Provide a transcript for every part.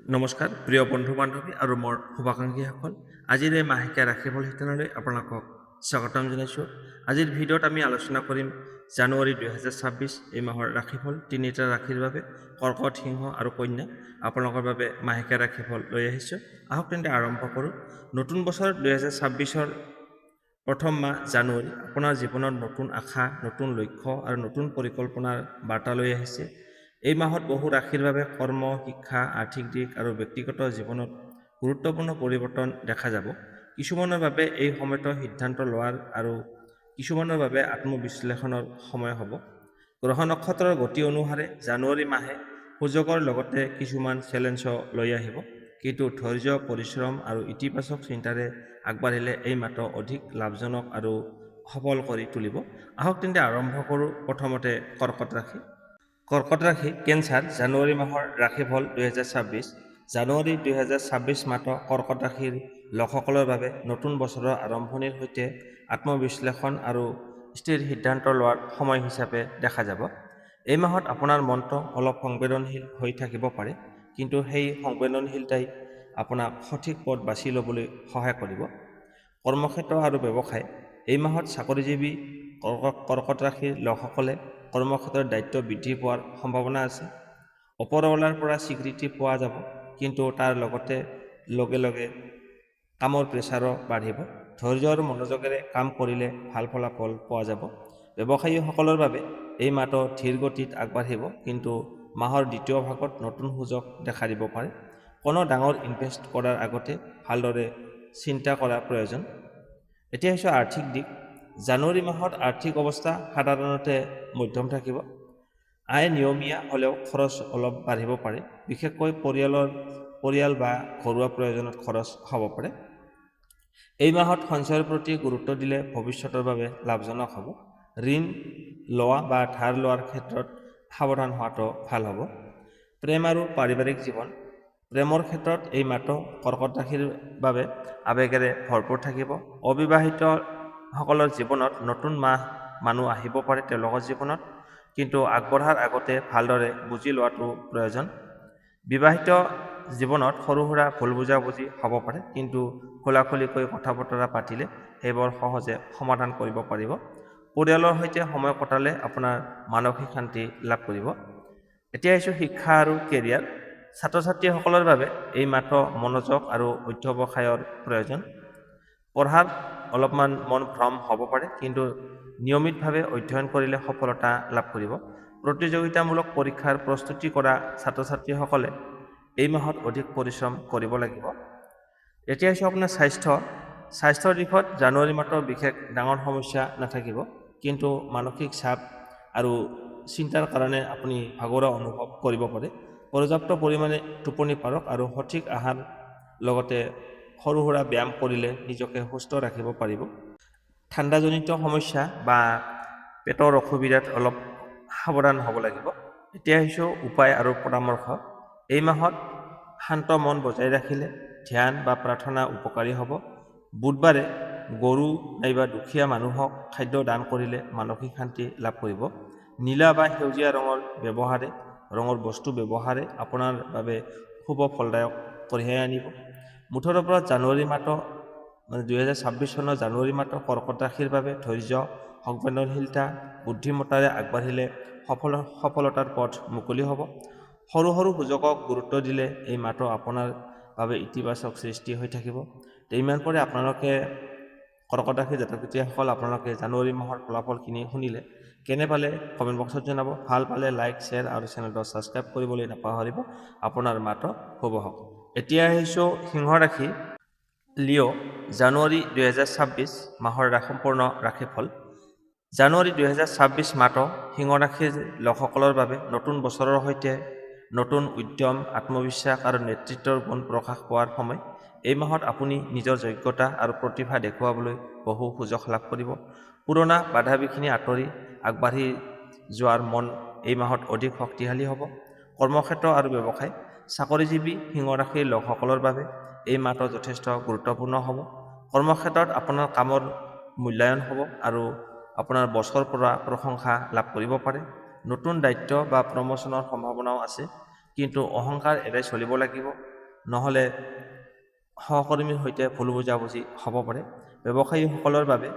নমস্কাৰ প্ৰিয় বন্ধু বান্ধৱী আৰু মোৰ শুভাকাংক্ষীসকল আজিৰ এই মাহেকীয়া ৰাশিফল শিতানলৈ আপোনালোকক স্বাগতম জনাইছোঁ। আজিৰ ভিডিঅ'ত আমি আলোচনা কৰিম জানুৱাৰী 2026 এই মাহৰ ৰাশিফল তিনিটা ৰাশিৰ বাবে কৰ্কট, সিংহ আৰু কন্যা আপোনালোকৰ বাবে মাহেকীয়া ৰাশিফল লৈ আহিছোঁ। আহক তেন্তে আৰম্ভ কৰোঁ। নতুন বছৰ 2026ৰ প্ৰথম মাহ জানুৱাৰী আপোনাৰ জীৱনত নতুন আশা, নতুন লক্ষ্য আৰু নতুন পৰিকল্পনাৰ বাৰ্তা লৈ আহিছে। এই মাহত বহু ৰাশিৰ বাবে কৰ্ম, শিক্ষা, আৰ্থিক দিশ আৰু ব্যক্তিগত জীৱনত গুৰুত্বপূৰ্ণ পৰিৱৰ্তন দেখা যাব। কিছুমানৰ বাবে এই সময়তো সিদ্ধান্ত লোৱাৰ আৰু কিছুমানৰ বাবে আত্মবিশ্লেষণৰ সময় হ'ব। গ্ৰহ নক্ষত্ৰৰ গতি অনুসাৰে জানুৱাৰী মাহে সুযোগৰ লগতে কিছুমান চেলেঞ্জো লৈ আহিব, কিন্তু ধৈৰ্য, পৰিশ্ৰম আৰু ইতিবাচক চিন্তাৰে আগবাঢ়িলে এই মাহটো অধিক লাভজনক আৰু সফল কৰি তুলিব। আহক তেন্তে আৰম্ভ কৰোঁ। প্ৰথমতে কৰ্কট ৰাশি। কৰ্কট ৰাশি কেঞ্চাৰ জানুৱাৰী মাহৰ ৰাশিফল 2026। জানুৱাৰী 2026 মাহটো কৰ্কট ৰাশিৰ লোকসকলৰ বাবে নতুন বছৰৰ আৰম্ভণিৰ সৈতে আত্মবিশ্লেষণ আৰু স্থিৰ সিদ্ধান্ত লোৱাৰ সময় হিচাপে দেখা যাব। এই মাহত আপোনাৰ মনটো অলপ সংবেদনশীল হৈ থাকিব পাৰে, কিন্তু সেই সংবেদনশীলতাই আপোনাক সঠিক পথ বাছি ল'বলৈ সহায় কৰিব। কৰ্মক্ষেত্ৰ আৰু ব্যৱসায়। এই মাহত চাকৰিজীৱী কৰ্কট ৰাশিৰ লোকসকলে কৰ্মক্ষেত্ৰৰ দায়িত্ব বৃদ্ধি পোৱাৰ সম্ভাৱনা আছে। ওপৰৱালাৰ পৰা স্বীকৃতি পোৱা যাব, কিন্তু তাৰ লগে লগে কামৰ প্ৰেছাৰো বাঢ়িব। ধৈৰ্য আৰু মনোযোগেৰে কাম কৰিলে ভাল ফলাফল পোৱা যাব। ব্যৱসায়ীসকলৰ বাবে এই মাহটো ধীৰ গতিত আগবাঢ়িব, কিন্তু মাহৰ দ্বিতীয় ভাগত নতুন সুযোগ দেখা দিব পাৰে। কোনো ডাঙৰ ইনভেষ্ট কৰাৰ আগতে ভালদৰে চিন্তা কৰা প্ৰয়োজন। এতিয়া হৈছে আৰ্থিক দিশ। জানুৱাৰী মাহত আৰ্থিক অৱস্থা সাধাৰণতে মধ্যম থাকিব। আয় নিয়মীয়া হ'লেও খৰচ অলপ বাঢ়িব পাৰে, বিশেষকৈ পৰিয়াল বা ঘৰুৱা প্ৰয়োজনত খৰচ হ'ব পাৰে। এই মাহত সঞ্চয়ৰ প্ৰতি গুৰুত্ব দিলে ভৱিষ্যতৰ বাবে লাভজনক হ'ব। ঋণ লোৱা বা ধাৰ লোৱাৰ ক্ষেত্ৰত সাৱধান হোৱাটো ভাল হ'ব। প্ৰেম আৰু পাৰিবাৰিক জীৱন। প্ৰেমৰ ক্ষেত্ৰত এই মাহটো কৰ্কট ৰাশিৰ বাবে আৱেগেৰে ভৰপূৰ থাকিব। অবিবাহিতসকলৰ জীৱনত নতুন মানুহ আহিব পাৰে তেওঁলোকৰ জীৱনত, কিন্তু আগবঢ়াৰ আগতে ভালদৰে বুজি লোৱাটো প্ৰয়োজন। বিবাহিত জীৱনত সৰু সুৰা ভুল বুজাবুজি হ'ব পাৰে, কিন্তু খোলাখুলিকৈ কথা বতৰা পাতিলে সেইবোৰ সহজে সমাধান কৰিব পাৰিব। পৰিয়ালৰ সৈতে সময় কটালে আপোনাৰ মানসিক শান্তি লাভ কৰিব। এতিয়া আহিছোঁ শিক্ষা আৰু কেৰিয়াৰ। ছাত্ৰ ছাত্ৰীসকলৰ বাবে এই মাহটো মনোযোগ আৰু অধ্যৱসায়ৰ প্ৰয়োজন। পঢ়াত অলপমান মন ভ্ৰম হ'ব পাৰে, কিন্তু নিয়মিতভাৱে অধ্যয়ন কৰিলে সফলতা লাভ কৰিব। প্ৰতিযোগিতামূলক পৰীক্ষাৰ প্ৰস্তুতি কৰা ছাত্ৰ ছাত্ৰীসকলে এই মাহত অধিক পৰিশ্ৰম কৰিব লাগিব। এতিয়া হৈছে আপোনাৰ স্বাস্থ্যৰ দিশত জানুৱাৰী মাহটো বিশেষ ডাঙৰ সমস্যা নাথাকিব, কিন্তু মানসিক চাপ আৰু চিন্তাৰ কাৰণে আপুনি ভাগৰুৱা অনুভৱ কৰিব পাৰে। পৰ্যাপ্ত পৰিমাণে টোপনি মাৰক আৰু সঠিক আহাৰ লগতে সৰু সুৰা ব্যায়াম কৰিলে নিজকে সুস্থ ৰাখিব পাৰিব। ঠাণ্ডাজনিত সমস্যা বা পেটৰ অসুবিধাত অলপ সাৱধান হ'ব লাগিব। এতিয়া আহিছোঁ উপায় আৰু পৰামৰ্শ। এই মাহত শান্ত মন বজাই ৰাখিলে ধ্যান বা প্ৰাৰ্থনা উপকাৰী হ'ব। বুধবাৰে গৰু নাইবা দুখীয়া মানুহক খাদ্য দান কৰিলে মানসিক শান্তি লাভ কৰিব। নীলা বা সেউজীয়া ৰঙৰ বস্তু ব্যৱহাৰে আপোনাৰ বাবে শুভ ফলদায়ক কঢ়িয়াই আনিব। মুঠৰ ওপৰত জানুৱাৰী মাহটো 2026 চনৰ জানুৱাৰী মাহটো কৰ্কট ৰাশিৰ বাবে ধৈৰ্য, সংবেদনশীলতা, বুদ্ধিমত্তাৰে আগবাঢ়িলে সফলতাৰ পথ মুকলি হ'ব। সৰু সৰু সুযোগক গুৰুত্ব দিলে এই মাহটো আপোনাৰ বাবে ইতিবাচক সৃষ্টি হৈ থাকিব। ইমান পৰে আপোনালোকে কৰ্কট ৰাশিৰ জাতক জাতিকসকল আপোনালোকে জানুৱাৰী মাহৰ ফলাফলখিনি শুনিলে কেনে পালে কমেণ্ট বক্সত জনাব। ভাল পালে লাইক, শ্বেয়াৰ আৰু চেনেলটো ছাবস্ক্ৰাইব কৰিবলৈ নাপাহৰিব। আপোনাৰ মাহটো শুভ হওক। এতিয়া আহিছোঁ সিংহ ৰাশি। লিঅ' জানুৱাৰী 2026 মাহৰ সম্পূৰ্ণ ৰাশিফল। জানুৱাৰী 2026 মাহটো সিংহ ৰাশিৰ লোকসকলৰ বাবে নতুন বছৰৰ সৈতে নতুন উদ্যম, আত্মবিশ্বাস আৰু নেতৃত্বৰ গুণ প্ৰকাশ পোৱাৰ সময়। এই মাহত আপুনি নিজৰ যোগ্যতা আৰু প্ৰতিভা দেখুৱাবলৈ বহু সুযোগ লাভ কৰিব। পুৰণা বাধা বিঘিনি আঁতৰি আগবাঢ়ি যোৱাৰ মন এই মাহত অধিক শক্তিশালী হ'ব। কৰ্মক্ষেত্ৰ আৰু ব্যৱসায়। চাকৰিজীৱী সিংহ ৰাশিৰ লোকসকলৰ বাবে এই মাহটো যথেষ্ট গুৰুত্বপূৰ্ণ হ'ব। কৰ্মক্ষেত্ৰত আপোনাৰ কামৰ মূল্যায়ন হ'ব আৰু আপোনাৰ বছৰ পৰা প্ৰশংসা লাভ কৰিব পাৰে। নতুন দায়িত্ব বা প্ৰমোচনৰ সম্ভাৱনাও আছে, কিন্তু অহংকাৰ এৰাই চলিব লাগিব। নহ'লে সহকৰ্মীৰ সৈতে ভুল বুজাবুজি হ'ব পাৰে। ব্যৱসায়ীসকলৰ বাবে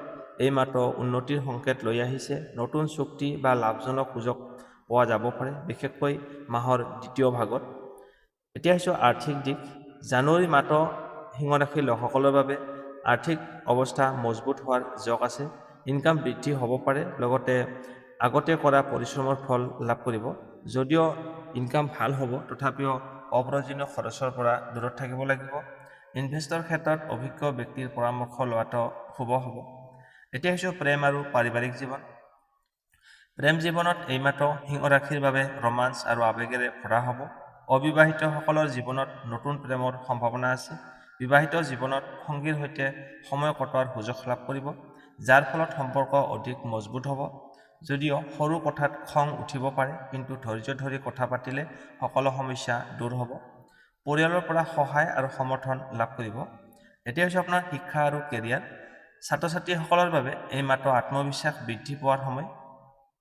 এই মাত্ৰ উন্নতিৰ সংকেত লৈ আহিছে। নতুন চুক্তি বা লাভজনক সুযোগ পোৱা যাব পাৰে, বিশেষকৈ মাহৰ দ্বিতীয় ভাগত। এতিয়া আহিছোঁ আৰ্থিক দিশ। জানুৱাৰী মাহটো সিংহ ৰাশিৰ লোকসকলৰ বাবে আৰ্থিক অৱস্থা মজবুত হোৱাৰ যোগ আছে। ইনকাম বৃদ্ধি হ'ব পাৰে, লগতে আগতে কৰা পৰিশ্ৰমৰ ফল লাভ কৰিব। যদিও ইনকাম ভাল হ'ব, তথাপিও অপ্ৰয়োজনীয় খৰচৰ পৰা দূৰত থাকিব লাগিব। ইনভেষ্টৰ ক্ষেত্ৰত অভিজ্ঞ ব্যক্তিৰ পৰামৰ্শ লোৱাটো শুভ হ'ব। এতিয়া হৈছে প্ৰেম আৰু পাৰিবাৰিক জীৱন। প্ৰেম জীৱনত এই মাহটো সিংহ ৰাশিৰ বাবে ৰোমাঞ্চ আৰু আৱেগেৰে ভৰা হ'ব। অবিবাহিতসকলৰ জীৱনত নতুন প্ৰেমৰ সম্ভাৱনা আছে। বিবাহিত জীৱনত সংগীৰ সৈতে সময় কটোৱাৰ সুযোগ লাভ কৰিব, যাৰ ফলত সম্পৰ্ক অধিক মজবুত হ'ব। যদিও সৰু কথাত খং উঠিব পাৰে, কিন্তু ধৈৰ্য ধৰি কথা পাতিলে সকলো সমস্যা দূৰ হ'ব। পৰিয়ালৰ পৰা সহায় আৰু সমৰ্থন লাভ কৰিব। এতিয়া হৈছে আপোনাৰ শিক্ষা আৰু কেৰিয়াৰ। ছাত্ৰ ছাত্ৰীসকলৰ বাবে এই মাহটো আত্মবিশ্বাস বৃদ্ধি পোৱাৰ সময়।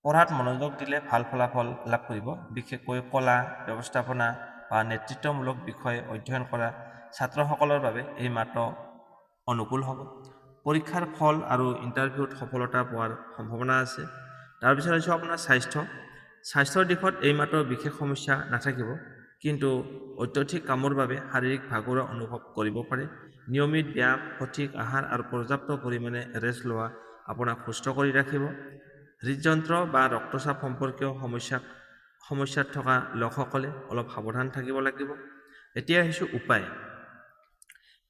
পঢ়াত মনোযোগ দিলে ভাল ফলাফল লাভ কৰিব। বিশেষকৈ কলা, ব্যৱস্থাপনা বা নেতৃত্বমূলক বিষয় অধ্যয়ন কৰা ছাত্ৰসকলৰ বাবে এই মাহটো অনুকূল হ'ব। পৰীক্ষাৰ ফল আৰু ইণ্টাৰভিউত সফলতা পোৱাৰ সম্ভাৱনা আছে। তাৰপিছত হৈছে আপোনাৰ স্বাস্থ্যৰ দিশত এই মাহটোৰ বিশেষ সমস্যা নাথাকিব, কিন্তু অত্যধিক কামৰ বাবে শাৰীৰিক ভাগৰুৱা অনুভৱ কৰিব পাৰে। নিয়মিত ব্যায়াম, সঠিক আহাৰ আৰু পৰ্যাপ্ত পৰিমাণে ৰেষ্ট লোৱা আপোনাক সুস্থ কৰি ৰাখিব। হৃদযন্ত্ৰ বা ৰক্তচাপ সম্পৰ্কীয় সমস্যাত থকা লোকসকলে অলপ সাৱধান থাকিব লাগিব। এতিয়া আহিছোঁ উপায়।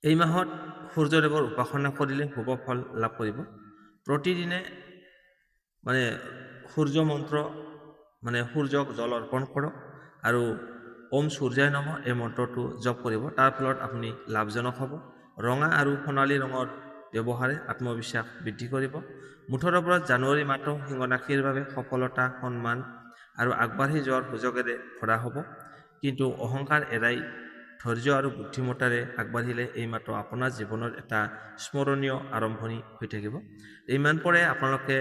এই মাহত সূৰ্যদেৱৰ উপাসনা কৰিলে শুভ ফল লাভ কৰিব। প্ৰতিদিনে সূৰ্য মন্ত্ৰ সূৰ্যক জল অৰ্পণ কৰক আৰু ওম সূৰ্যায় নমঃ এই মন্ত্ৰটো জপ কৰিব। তাৰ ফলত আপুনি লাভজনক হ'ব। ৰঙা আৰু সোণালী ৰঙৰ ব্যৱহাৰে আত্মবিশ্বাস বৃদ্ধি কৰিব। মুঠৰ ওপৰত জানুৱাৰী মাহটো সিংহ ৰাশিৰ বাবে সফলতা, সন্মান আৰু আগবাঢ়ি যোৱাৰ সুযোগেৰে ভৰা হ'ব। কিন্তু অহংকাৰ এৰাই ধৈৰ্য আৰু বুদ্ধিমত্তাৰে আগবাঢ়িলে এই মাহটো আপোনাৰ জীৱনৰ এটা স্মৰণীয় আৰম্ভণি হৈ থাকিব। ইমান পৰে আপোনালোকে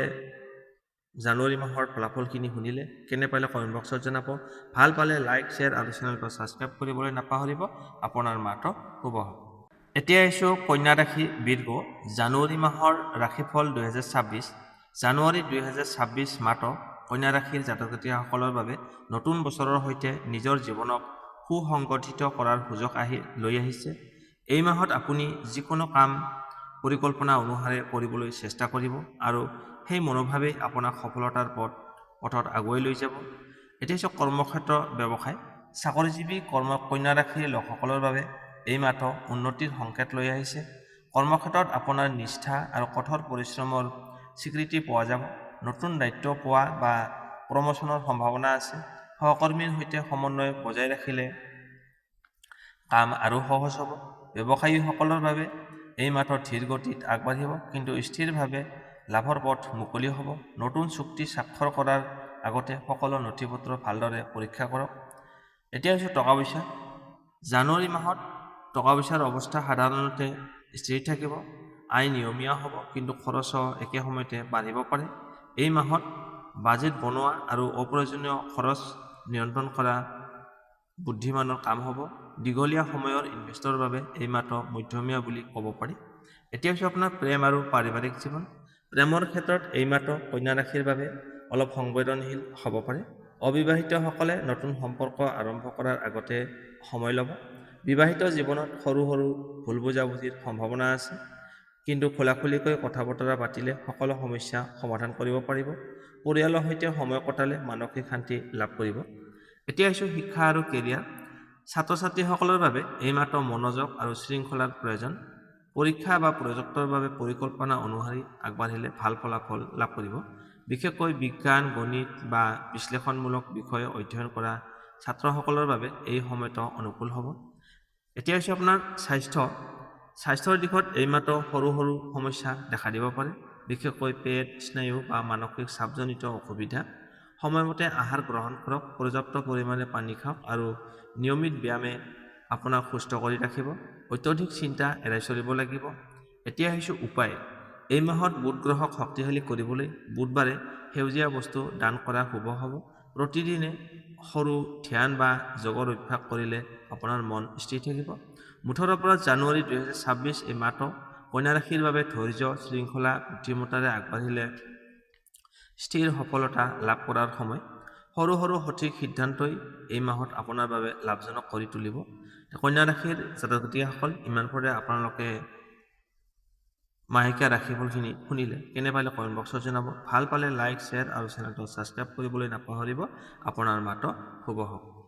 জানুৱাৰী মাহৰ ফলাফলখিনি শুনিলে। কেনে পালে কমেণ্ট বক্সত জনাব। ভাল পালে লাইক, শ্বেয়াৰ আৰু চেনেলটো ছাবস্ক্ৰাইব কৰিবলৈ নাপাহৰিব। আপোনাৰ মাহটো শুভ হ'ব। এতিয়া আহিছোঁ কন্যা ৰাশি বীৰ্ঘ। জানুৱাৰী মাহৰ ৰাশিফল 2026। জানুৱাৰী 2026 মাহটো কন্যা ৰাশিৰ জাতক জাতিকাসকলৰ বাবে নতুন বছৰৰ সৈতে নিজৰ জীৱনক সুসংগঠিত কৰাৰ সুযোগ লৈ আহিছে। এই মাহত আপুনি যিকোনো কাম পৰিকল্পনা অনুসাৰে কৰিবলৈ চেষ্টা কৰিব আৰু সেই মনোভাৱেই আপোনাক সফলতাৰ পথত আগুৱাই লৈ যাব। এতিয়া হৈছে কৰ্মক্ষেত্ৰ, ব্যৱসায়। চাকৰিজীৱী কন্যা ৰাশিৰ লোকসকলৰ বাবে এই মাহটো উন্নতিৰ সংকেত লৈ আহিছে। কৰ্মক্ষেত্ৰত আপোনাৰ নিষ্ঠা আৰু কঠোৰ পৰিশ্ৰমৰ স্বীকৃতি পোৱা যাব। নতুন দায়িত্ব পোৱা বা প্ৰমোচনৰ সম্ভাৱনা আছে। সহকৰ্মীৰ সৈতে সমন্বয় বজাই ৰাখিলে কাম আৰু সহজ হ'ব। ব্যৱসায়ীসকলৰ বাবে এই মাহটো ধীৰ গতিত আগবাঢ়িব, কিন্তু স্থিৰভাৱে লাভৰ পথ মুকলি হ'ব। নতুন চুক্তি স্বাক্ষৰ কৰাৰ আগতে সকলো নথিপত্ৰ ভালদৰে পৰীক্ষা কৰক। এতিয়া হৈছে টকা পইচা। জানুৱাৰী মাহত টকা পইচাৰ অৱস্থা সাধাৰণতে স্থিৰ থাকিব। আয় নিয়মীয়া হ'ব, কিন্তু খৰচো একে সময়তে বাঢ়িব পাৰে। এই মাহত বাজেট বনোৱা আৰু অপ্ৰয়োজনীয় খৰচ নিয়ন্ত্ৰণ কৰা বুদ্ধিমানৰ কাম হ'ব। দীঘলীয়া সময়ৰ ইনভেষ্টৰ বাবে এই মাহটো মধ্যমীয়া বুলি ক'ব পাৰি। এতিয়া হৈছে আপোনাৰ প্ৰেম আৰু পাৰিবাৰিক জীৱন। প্ৰেমৰ ক্ষেত্ৰত এই মাহটো কন্যা ৰাশিৰ বাবে অলপ সংবেদনশীল হ'ব পাৰে। অবিবাহিতসকলে নতুন সম্পৰ্ক আৰম্ভ কৰাৰ আগতে সময় ল'ব। বিবাহিত জীৱনত সৰু সৰু ভুল বুজাবুজিৰ সম্ভাৱনা আছে, কিন্তু খোলাখুলিকৈ কথা বতৰা পাতিলে সকলো সমস্যা সমাধান কৰিব পাৰিব। পৰিয়ালৰ সৈতে সময় কটালে মানসিক শান্তি লাভ কৰিব। এতিয়া আহিছোঁ শিক্ষা আৰু কেৰিয়াৰ। ছাত্ৰ ছাত্ৰীসকলৰ বাবে এই মাহটো মনোযোগ আৰু শৃংখলাৰ প্ৰয়োজন। পৰীক্ষা বা প্ৰজেক্টৰ বাবে পৰিকল্পনা অনুসৰি আগবাঢ়িলে ভাল ফলাফল লাভ কৰিব। বিশেষকৈ বিজ্ঞান, গণিত বা বিশ্লেষণমূলক বিষয় অধ্যয়ন কৰা ছাত্ৰসকলৰ বাবে এই সময়টো অনুকূল হ'ব। এতিয়া হৈছে আপোনাৰ স্বাস্থ্যৰ দিশত এই মাহটো সৰু সৰু সমস্যা দেখা দিব পাৰে, বিশেষকৈ পেট, স্নায়ু বা মানসিক চাপজনিত অসুবিধা। সময়মতে আহাৰ গ্ৰহণ কৰক, পৰ্যাপ্ত পৰিমাণে পানী খাওক আৰু নিয়মিত ব্যায়ামে আপোনাক সুস্থ কৰি ৰাখিব। অত্যধিক চিন্তা এৰাই চলিব লাগিব। এতিয়া আহিছোঁ উপায়। এই মাহত বুধ গ্ৰহক শক্তিশালী কৰিবলৈ বুধবাৰে সেউজীয়া বস্তু দান কৰা শুভ হ'ব। প্ৰতিদিনে সৰু ধ্যান বা যোগৰ অভ্যাস কৰিলে আপোনাৰ মন স্থিৰ থাকিব। 18 পৰা জানুৱাৰী 2026 এই মাহটো কন্যা ৰাশিৰ বাবে ধৈৰ্য, শৃংখলা, বুদ্ধিমত্তাৰে আগবাঢ়িলে স্থিৰ সফলতা লাভ কৰাৰ সময়। সৰু সৰু সঠিক সিদ্ধান্তই এই মাহত আপোনাৰ বাবে লাভজনক কৰি তুলিব। কন্যা ৰাশিৰ জাতক জাতিকাসকল, ইমান পৰে আপোনালোকে মাহেকীয়া ৰাশিফলখিনি শুনিলে। কেনে পালে কমেণ্ট বক্সত জনাব। ভাল পালে লাইক, শ্বেয়াৰ আৰু চেনেলটো ছাবস্ক্ৰাইব কৰিবলৈ নাপাহৰিব। আপোনাৰ মাহটো শুভ হওক।